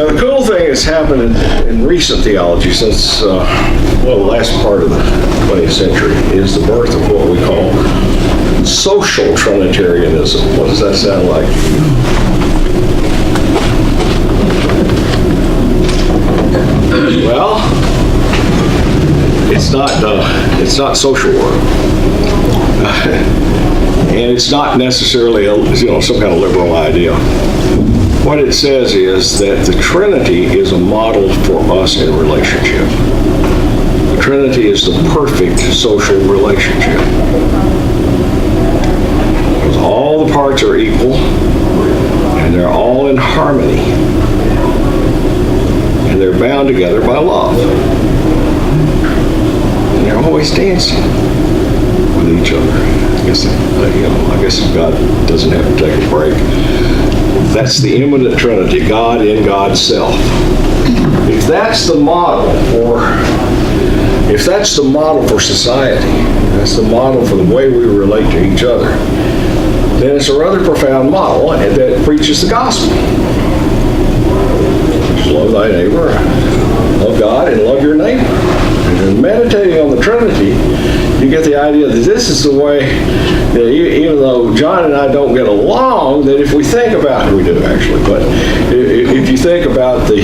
Now, the cool thing that's happened in recent theology since, the last part of the 20th century is the birth of what we call social Trinitarianism. What does that sound like? Well, it's not social work. And it's not necessarily some kind of liberal idea. What it says is that the Trinity is a model for us in relationship. The Trinity is the perfect social relationship. Because all the parts are equal, and they're all in harmony. And they're bound together by love. And they're always dancing with each other. I guess God doesn't have to take a break. That's the immanent Trinity, God in God's self. If that's the model for society, that's the model for the way we relate to each other, then it's a rather profound model that preaches the gospel. Just love thy neighbor, love God, and love your neighbor. And meditating on the Trinity, you get the idea that this is the way, that even though John and I don't get along, that if we think about it, we do actually, but if you think about the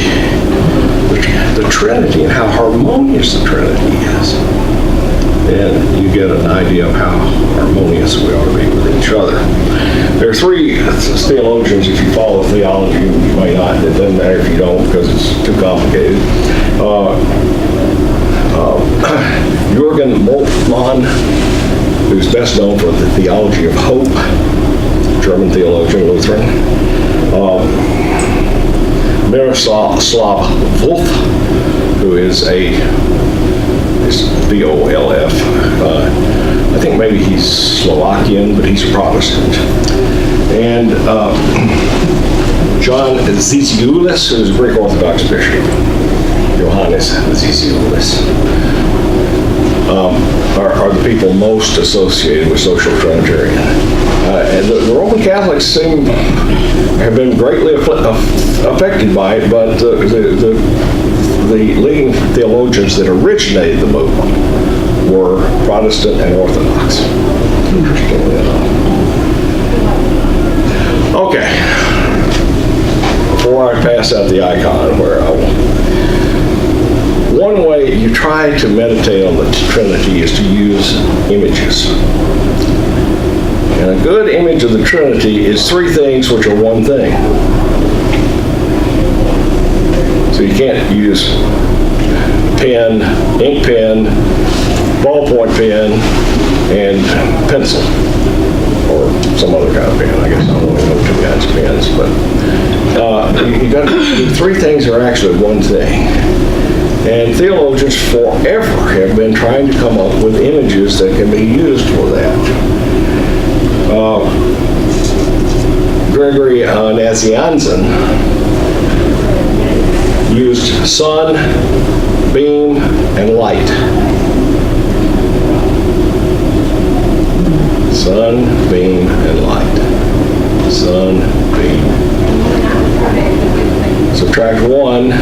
Trinity and how harmonious the Trinity is, then you get an idea of how harmonious we ought to be with each other. There are three theologians, if you follow theology, you may not, it doesn't matter if you don't because it's too complicated. Jürgen Moltmann, who's best known for the theology of hope, German theologian, Lutheran. Miroslav Volf, who is V-O-L-F. I think maybe he's Slovakian, but he's a Protestant. And John Zizioulas, who's a Greek Orthodox bishop. Johannes Zizioulas. Are the people most associated with social Trinitarian. And the Roman Catholics have been greatly affected by it, but the leading theologians that originated the movement were Protestant and Orthodox, interestingly enough. Okay, before I pass out the icon, one way you try to meditate on the Trinity is to use images. And a good image of the Trinity is three things which are one thing. So you can't use pen, ink pen, ballpoint pen, and pencil, or some other kind of pen. I guess I don't really know two kinds of pens, but you got to do three things that are actually one thing. And theologians forever have been trying to come up with images that can be used for that. Gregory Nazianzen used sun, beam, and light. Sun, beam, and light. Sun, beam. Subtract one,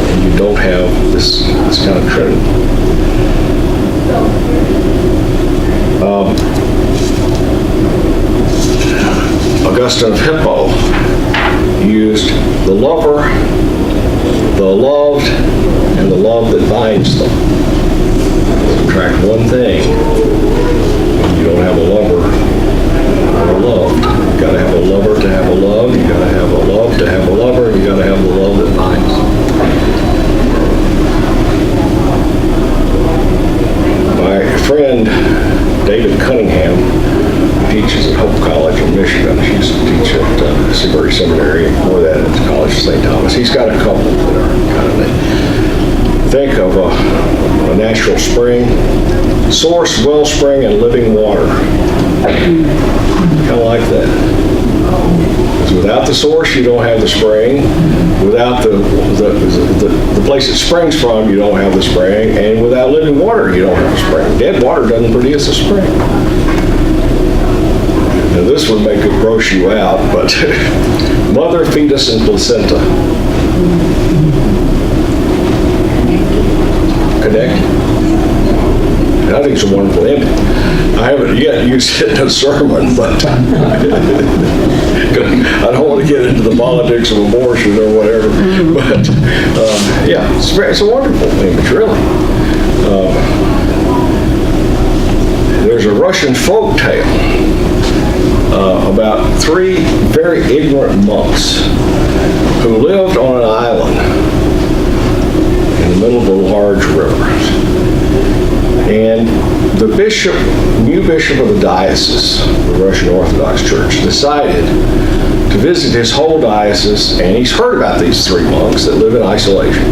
and you don't have this kind of trinity. Augustine of Hippo used the lover, the loved, and the love that binds them. Subtract one thing, and you don't have a lover or a loved. You gotta have a lover to have a love, you gotta have a love to have a lover, and you gotta have the love that binds. My friend David Cunningham, who teaches at Hope College in Michigan, he used to teach at Seabury Seminary, and before that at the College of St. Thomas. He's got a couple that are kind of neat. Think of a natural spring, source, wellspring, and living water. Kind of like that. Because without the source, you don't have the spring. Without the place it springs from, you don't have the spring. And without living water, you don't have a spring. Dead water doesn't produce a spring. this would make it gross you out, but mother, fetus, and placenta. Connect? I think it's a wonderful image. I haven't yet used it in a sermon, but I don't want to get into the politics of abortion or whatever. But yeah, it's a wonderful image, really. There's a Russian folk tale about three very ignorant monks who lived on an island in the middle of a large river. And the new bishop of the diocese, the Russian Orthodox Church, decided to visit his whole diocese, and he's heard about these three monks that live in isolation.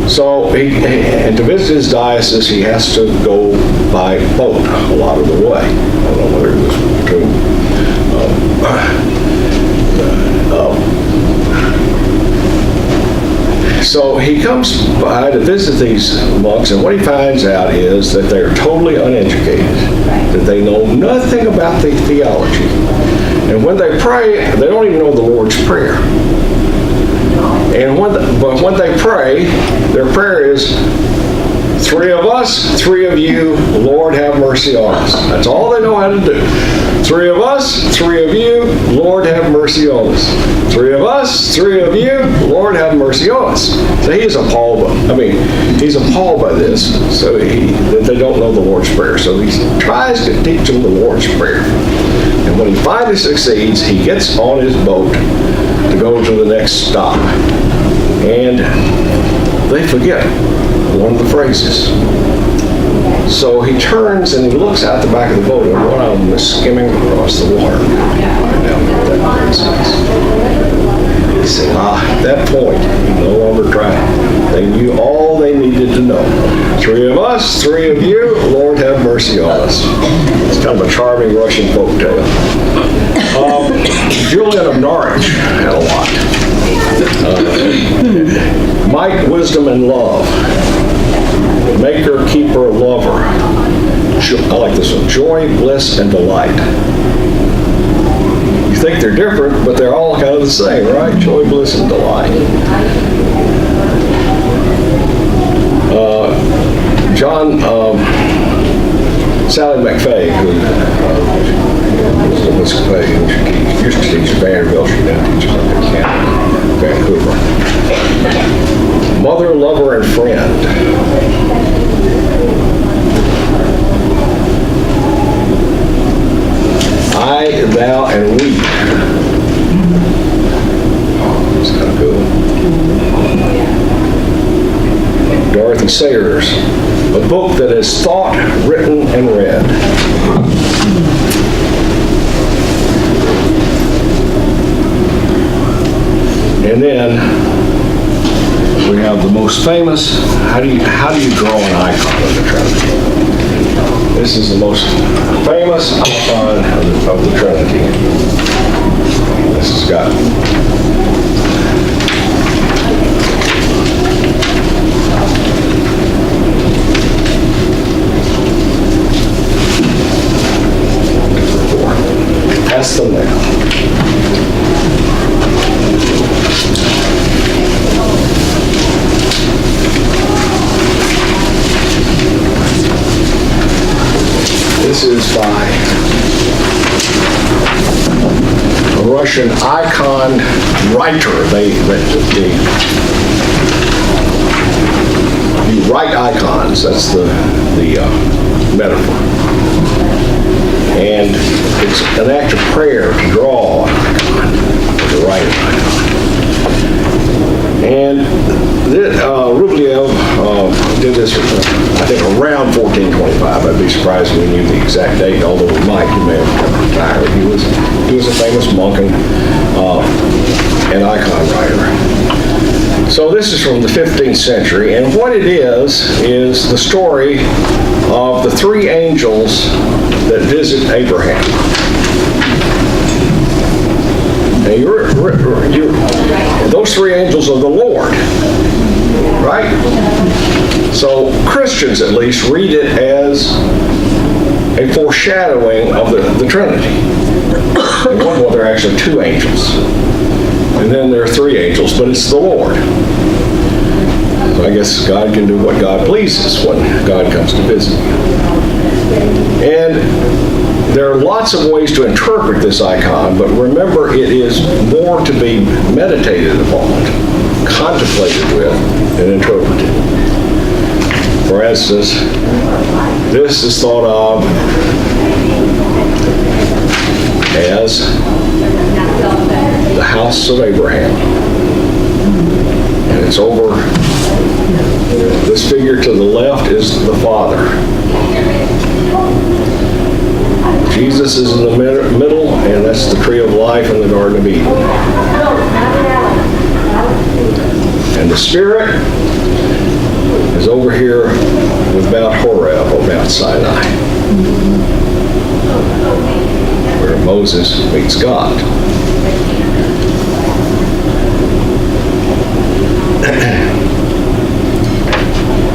So, and to visit his diocese, he has to go by boat a lot of the way. I don't know whether it was between so he comes by to visit these monks, and what he finds out is that they're totally uneducated, that they know nothing about the theology. And when they pray, they don't even know the Lord's Prayer. But when they pray, their prayer is, three of us, three of you, Lord have mercy on us. That's all they know how to do. Three of us, three of you, Lord have mercy on us. Three of us, three of you, Lord have mercy on us. So he's appalled he's appalled by this, so that they don't know the Lord's Prayer. So he tries to teach them the Lord's Prayer. And when he finally succeeds, he gets on his boat to go to the next stop. And they forget one of the phrases. So he turns and he looks out the back of the boat, and one of them is skimming across the water. Find out what that phrase is. He said, at that point, he no longer tried. They knew all they needed to know. Three of us, three of you, Lord have mercy on us. It's kind of a charming Russian folk tale. Julian of Norwich had a lot. Might, wisdom, and love. Maker, keeper, lover. I like this one. Joy, bliss, and delight. You think they're different, but they're all kind of the same, right? Joy, bliss, and delight. Sally McFay, who was a Episcopalian, she used to teach at Vanderbilt, she now teaches up in Vancouver. Mother, lover, and friend. I, thou, and we. That's kind of cool. Dorothy Sayers, a book that is thought, written, and read. And then we have the most famous. How do you draw an icon of the Trinity? This is the most famous icon of the Trinity. This has got that's the now. This is by a Russian icon writer. You write icons. That's the metaphor. And it's an act of prayer to draw an icon, to write an icon. And Rublev did this, I think, around 1425. I'd be surprised if we knew the exact date, although we might. He may have retired. He was a famous monk and icon writer. So this is from the 15th century, and what it is the story of the three angels that visit Abraham. Now those three angels are the Lord, right? So Christians, at least, read it as a foreshadowing of the Trinity. And well, there are actually 2 angels. And then there are 3 angels, but it's the Lord. So I guess God can do what God pleases when God comes to visit you. And there are lots of ways to interpret this icon, but remember it is more to be meditated upon, contemplated with, and interpreted. For instance, this is thought of as the house of Abraham. And it's over, this figure to the left is the Father. Jesus is in the middle, and that's the tree of life in the Garden of Eden. And the Spirit is over here with Mount Horeb or Mount Sinai, where Moses meets God.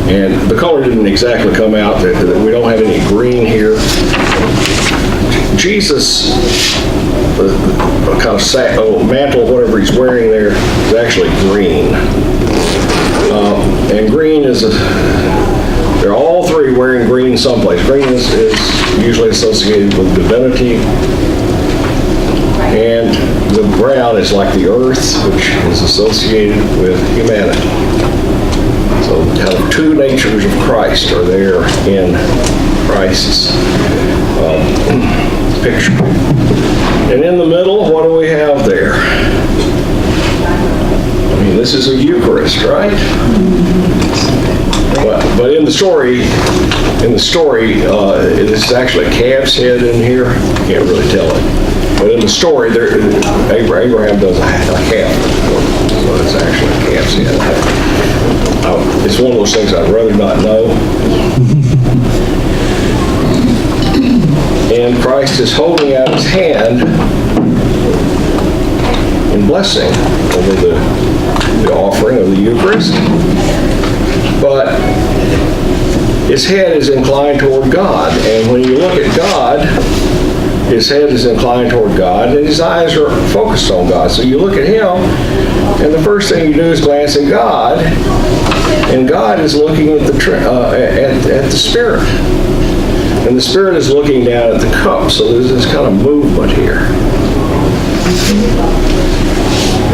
And the color didn't exactly come out, that we don't have any green here. Jesus, the kind of mantle, whatever he's wearing there, is actually green. And green is, they're all 3 wearing green someplace. Green is usually associated with divinity. And the brown is like the earth, which is associated with humanity. So kind of 2 natures of Christ are there in Christ's picture. And in the middle, what do we have there? I mean, this is a Eucharist, right? But in the story, this is actually a calf's head in here. Can't really tell it. But in the story, Abraham does a calf. So it's actually a calf's head. It's one of those things I'd rather not know. And Christ is holding out his hand in blessing over the offering of the Eucharist. But his head is inclined toward God. And when you look at God, his head is inclined toward God, and his eyes are focused on God. So you look at him, and the first thing you do is glance at God, and God is looking at the Spirit. And the Spirit is looking down at the cup, so there's this kind of movement here.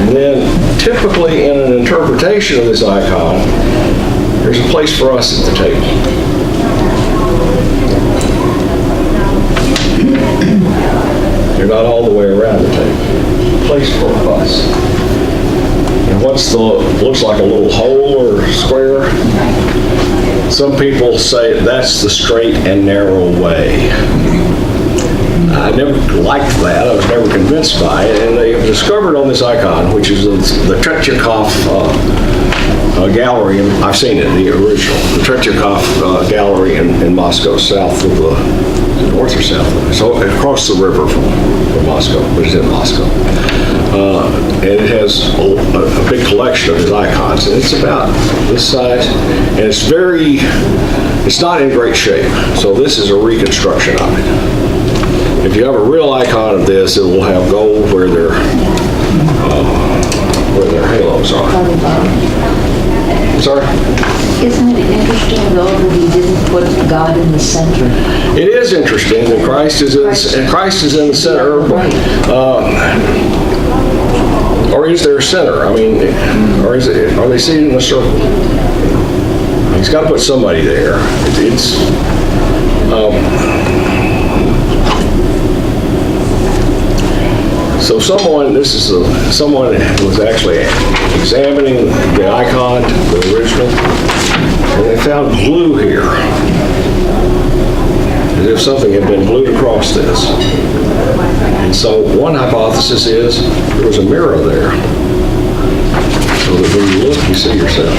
And then, typically in an interpretation of this icon, there's a place for us at the table. You're not all the way around the table. Place for us. And looks like a little hole or square? Some people say that's the straight and narrow way. I never liked that. I was never convinced by it. And they discovered on this icon, which is the Tretyakov gallery, and I've seen it, the original, the Tretyakov gallery in Moscow, south of north or south, so across the river from Moscow, but it's in Moscow. And it has a big collection of his icons, and it's about this size, and it's not in great shape. So this is a reconstruction of it. If you have a real icon of this, it will have gold where their halos are. Sorry? Isn't it interesting, though, that he didn't put God in the center? It is interesting that Christ is in the center. Or is there a center? I mean, are they seated in a circle? He's got to put somebody there. So someone was actually examining the icon, the original, and they found glue here, as if something had been glued across this. And so one hypothesis is there was a mirror there, so that when you look, you see yourself.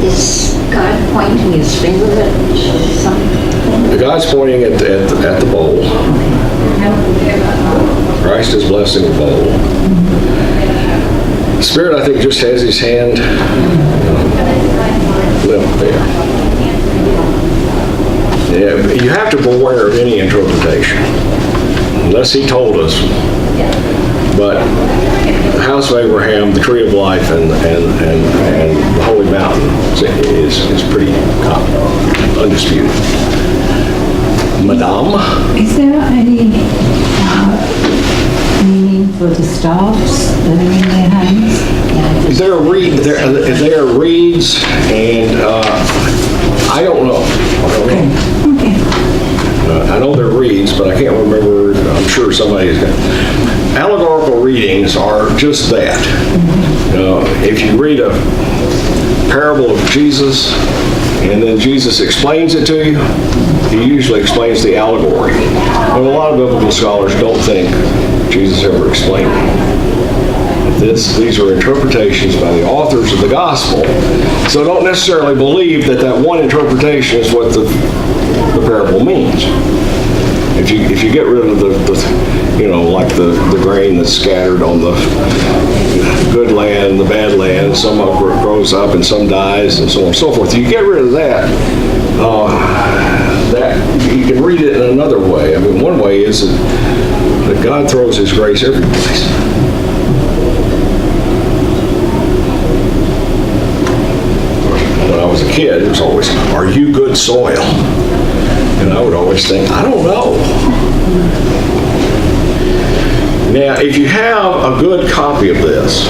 Is God pointing his finger at something? The God's pointing at the bowl. Christ is blessing the bowl. The Spirit, I think, just has his hand limp there. Yeah, you have to beware of any interpretation, unless he told us. But the House of Abraham, the Tree of Life, and the Holy Mountain is pretty undisputed. Madame? Is there any meaning for the staffs that are in their hands? There are reeds, and I don't know. Okay. I know they're reeds, but I can't remember. I'm sure somebody's got. Allegorical readings are just that. If you read a parable of Jesus, and then Jesus explains it to you, he usually explains the allegory. And a lot of biblical scholars don't think Jesus ever explained it. These are interpretations by the authors of the gospel, so don't necessarily believe that one interpretation is what the parable means. If you get rid of like the grain that's scattered on the good land, the bad land, some of it grows up and some dies and so on and so forth. You get rid of that, that you can read it in another way. I mean, one way is that God throws his grace every place. When I was a kid, it was always, are you good soil? And I would always think, I don't know. Now, if you have a good copy of this,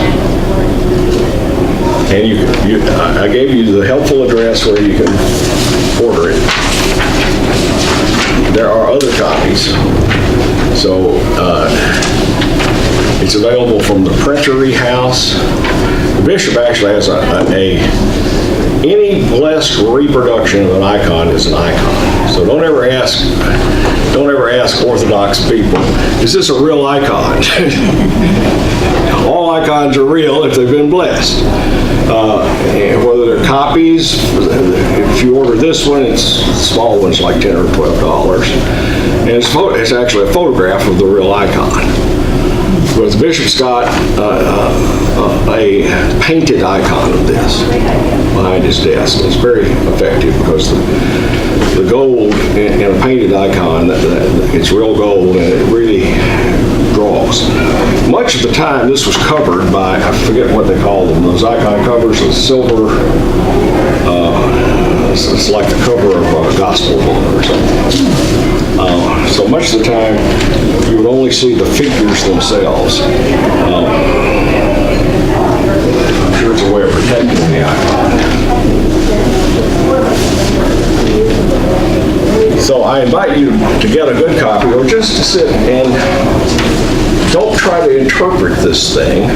and I gave you the helpful address where you can order it. There are other copies. So it's available from the Printery House. The bishop actually has any blessed reproduction of an icon is an icon. So don't ever ask Orthodox people, is this a real icon? All icons are real if they've been blessed. Whether they're copies, if you order this one, it's small one's like $10 or $12. And it's actually a photograph of the real icon. But the bishop's got a painted icon of this behind his desk. It's very effective because the gold in a painted icon, it's real gold and it really draws. Much of the time this was covered by, I forget what they call them, those icon covers, the silver, it's like the cover of a gospel book or something. So much of the time, you would only see the figures themselves. I'm sure it's a way of protecting the icon. So I invite you to get a good copy, or just to sit and don't try to interpret this thing.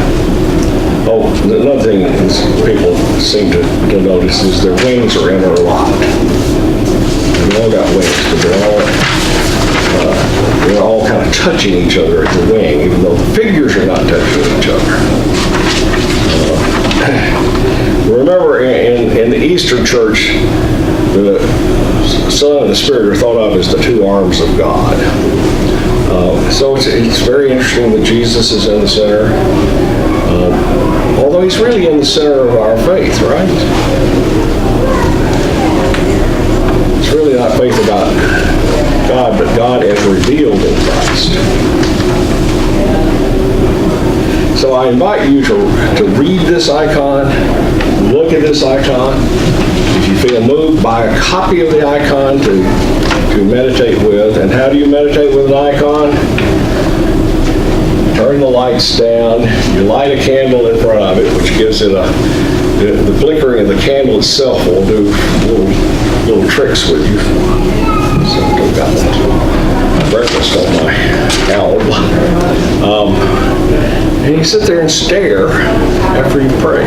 Oh, another thing that people seem to notice is their wings are interlocked. They've all got wings, but they're all kind of touching each other at the wing, even though the figures are not touching each other. Remember, in the Eastern Church, the Son and the Spirit are thought of as the two arms of God. So it's very interesting that Jesus is in the center, although he's really in the center of our faith, right? It's really not faith about God, but God as revealed in Christ. So I invite you to read this icon, look at this icon. If you feel moved, buy a copy of the icon to meditate with. And how do you meditate with an icon? Turn the lights down, you light a candle in front of it, which gives it the flickering of the candle itself will do little tricks with you. So I've got that breakfast on my album. And you sit there and stare after you pray.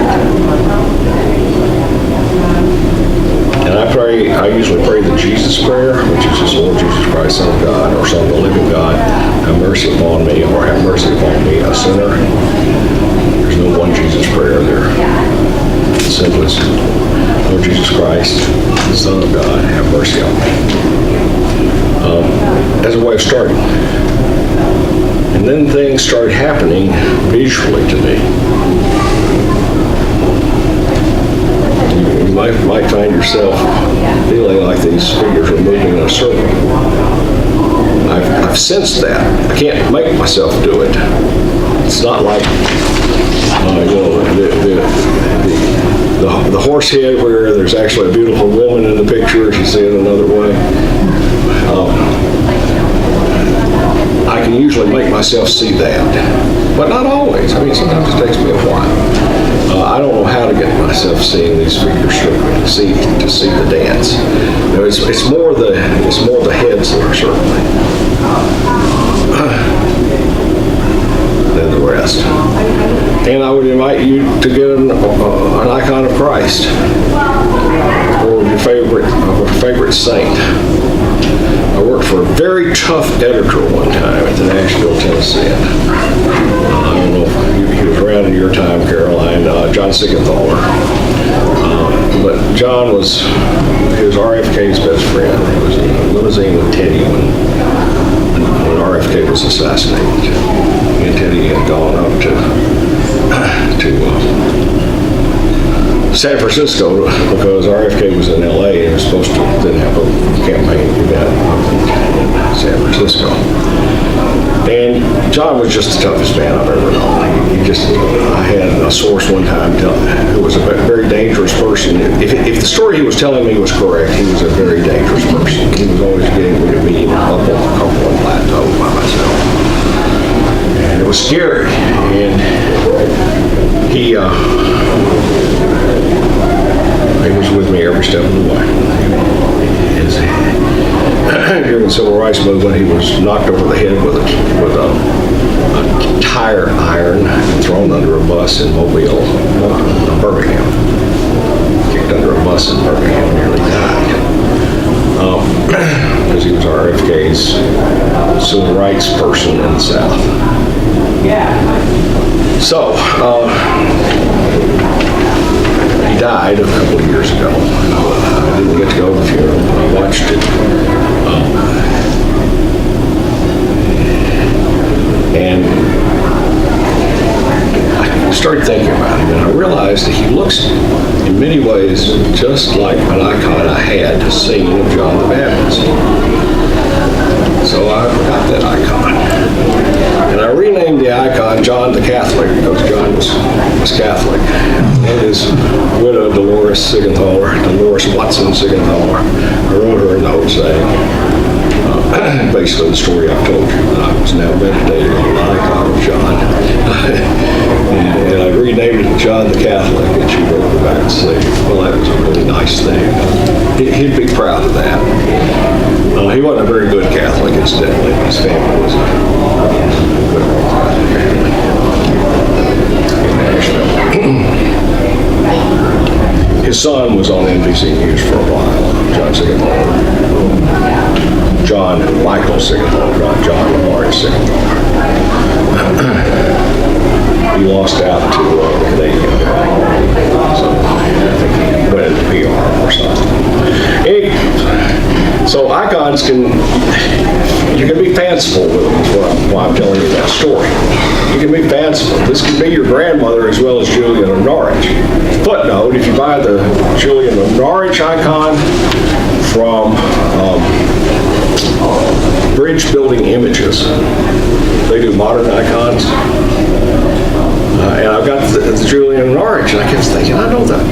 And I usually pray the Jesus prayer, which is just, Lord Jesus Christ, Son of God, or Son of the living God, have mercy upon me, or have mercy upon me, a sinner. There's no one Jesus prayer there. The simplest, Lord Jesus Christ, the Son of God, have mercy on me. As a way of starting. And then things started happening visually to me. might find yourself feeling like these figures are moving in a circle. I've sensed that. I can't make myself do it. It's not like, the horse head where there's actually a beautiful woman in the picture, if you see it another way. I can usually make myself see that, but not always. I mean, sometimes it takes me a while. I don't know how to get myself seeing these figures circling, to see the dance. It's more the heads that are circling than the rest. And I would invite you to get an icon of Christ or your favorite saint. I worked for a very tough editor one time at the Nashville Tennessean. I don't know if he was around in your time, Caroline, John Siegenthaler. But John was RFK's best friend. He was in a limousine with Teddy when RFK was assassinated. He and Teddy had gone up to San Francisco because RFK was in LA and was supposed to then have a campaign event up in San Francisco. And John was just the toughest man I've ever known. I had a source one time who was a very dangerous person. If the story he was telling me was correct, he was a very dangerous person. He was always getting me to meet him up on the Cumberland Plateau by myself. And it was scary. And he was with me every step of the way. During the Civil Rights Movement, he was knocked over the head with a tire iron and thrown under a bus in Mobile, Birmingham. Kicked under a bus in Birmingham, nearly died. Because he was RFK's civil rights person in the South. So, he died a couple of years ago. I didn't get to go to the funeral, but I watched it. And I started thinking about him, and I realized that he looks, in many ways, just like an icon I had seen of John the Baptist. So I got that icon. And I renamed the icon John the Catholic because John was Catholic. And his widow, Dolores Watson Siegenthaler, I wrote her a note saying, basically the story I've told you, that I was now meditating on the icon of John. and I renamed it John the Catholic, and she wrote me back and said, well, that was a really nice thing. He'd be proud of that. He wasn't a very good Catholic, incidentally. His family was a good Catholic in Nashville. His son was on NBC News for a while, John Siegenthaler. John Michael Siegenthaler, not John Lawrence Siegenthaler. He lost out to the Canadian guy. So I think he went into PR or something. So icons you can be fanciful with them, is why I'm telling you that story. You can be fanciful. This could be your grandmother as well as Julian of Norwich. Footnote, if you buy the Julian of Norwich icon from Bridge Building Images, they do modern icons. And I've got the Julian of Norwich, and I kept thinking, I know that.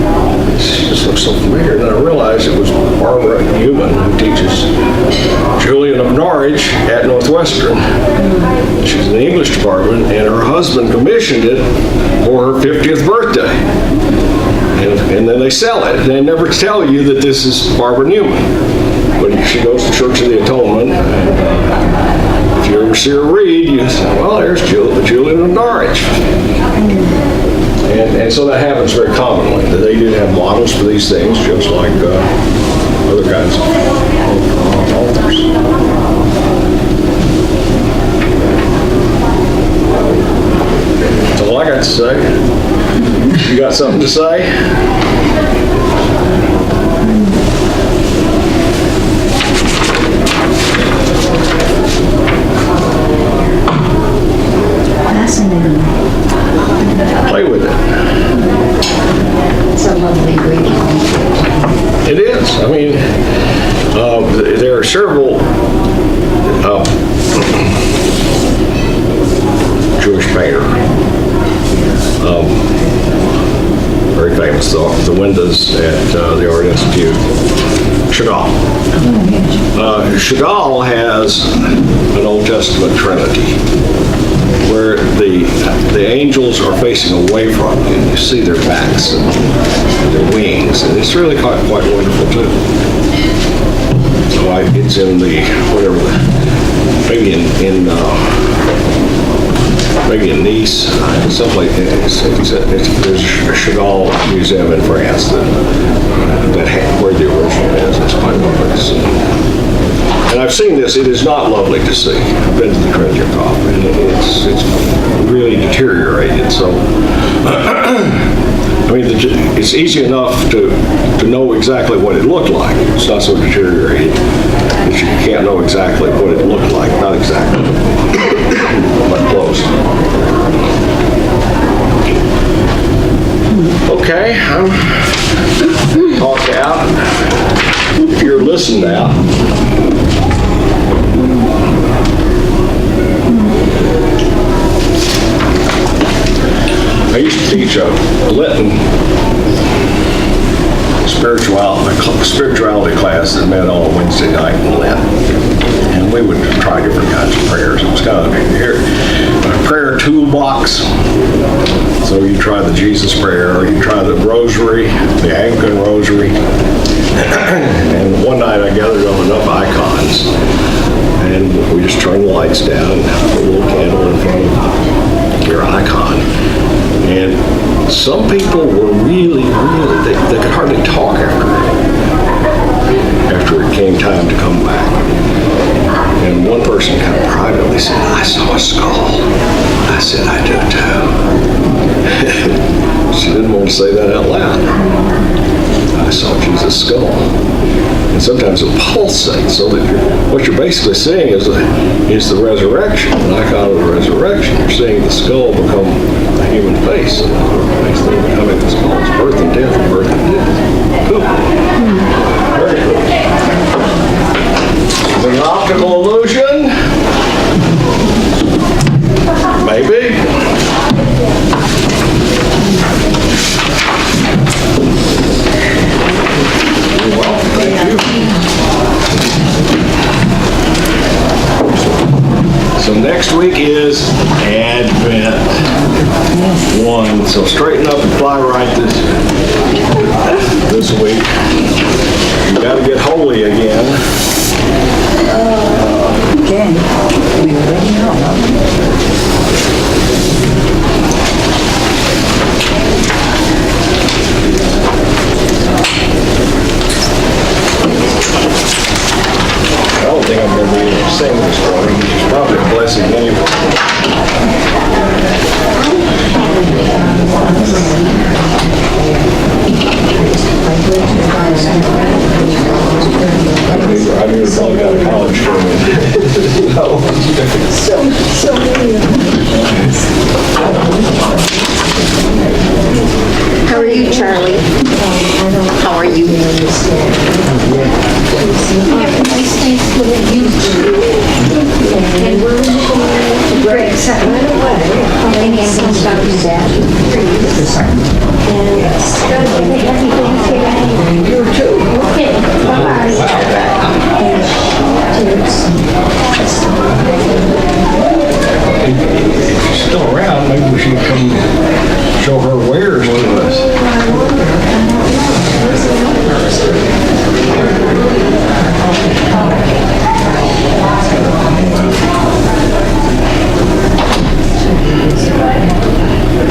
She just looks so familiar. And then I realized it was Barbara Newman, who teaches Julian of Norwich at Northwestern. She's in the English department, and her husband commissioned it for her 50th birthday. And then they sell it. They never tell you that this is Barbara Newman. But she goes to Church of the Atonement, and if you ever see her read, you say, well, there's Julian of Norwich. And so that happens very commonly. They do have models for these things, just like other kinds of authors. That's all I got to say. You got something to say? Fascinating. Play with it. It's a lovely reading. windows at the Art Institute. Chagall. Chagall has an Old Testament Trinity where the angels are facing away from you. You see their backs and their wings, and it's really quite wonderful too. So it's in the whatever, maybe in Nice, someplace. There's a Chagall museum in France that where the original is. It's quite lovely. And I've seen this. It is not lovely to see. I've been to the Trinity-Kopf, and it's really deteriorated. So, I mean, it's easy enough to know exactly what it looked like. It's not so deteriorated that you can't know exactly what it looked like. Not exactly, but close. Okay, I'm talked out. If you're listened out. I used to teach a Lenten spirituality class that met on Wednesday night in Lent. And we would try different kinds of prayers. It was kind of a prayer toolbox. So you try the Jesus prayer, or you try the rosary, the Anglican rosary. And one night I gathered up enough icons, and we just turned the lights down and put a little candle in front of your icon. And some people were really, they could hardly talk after it came time to come back. And one person kind of privately said, "I saw a skull." I said, "I do too." She didn't want to say that out loud. I saw Jesus' skull. And sometimes it'll pulsate, so that what you're basically seeing is the resurrection, an icon of the resurrection. You're seeing the skull become a human face. Basically becoming the skull. It's birth and death, birth and death. Cool. Very cool. Is it an optical illusion? Maybe. Well, thank you. So next week is Advent 1. So straighten up and fly right this week. You got to get holy again. Okay, we already know. I don't think I'm going to be able to sing this morning, which is probably a blessing anyway. I knew it's all got a college student. So many of them. How are you, Charlie? How are you? Nice things for the youth. And we're great, except right away. And Anthony's got his dad. And you too. Okay, bye-bye. If she's still around, maybe we should come show her wares to us.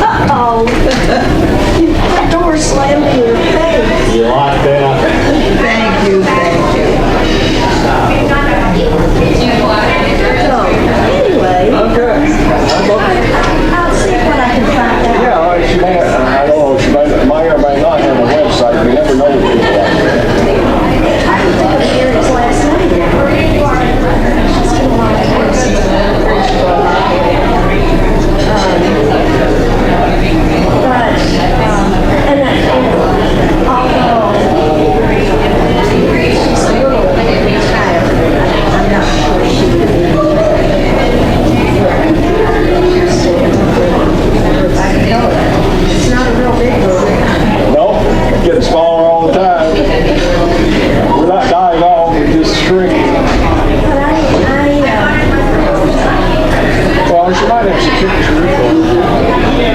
Uh-oh. That door slammed in your face. You like that? Thank you, thank you. So, anyway. It just shrinks. Well, she might have some pictures.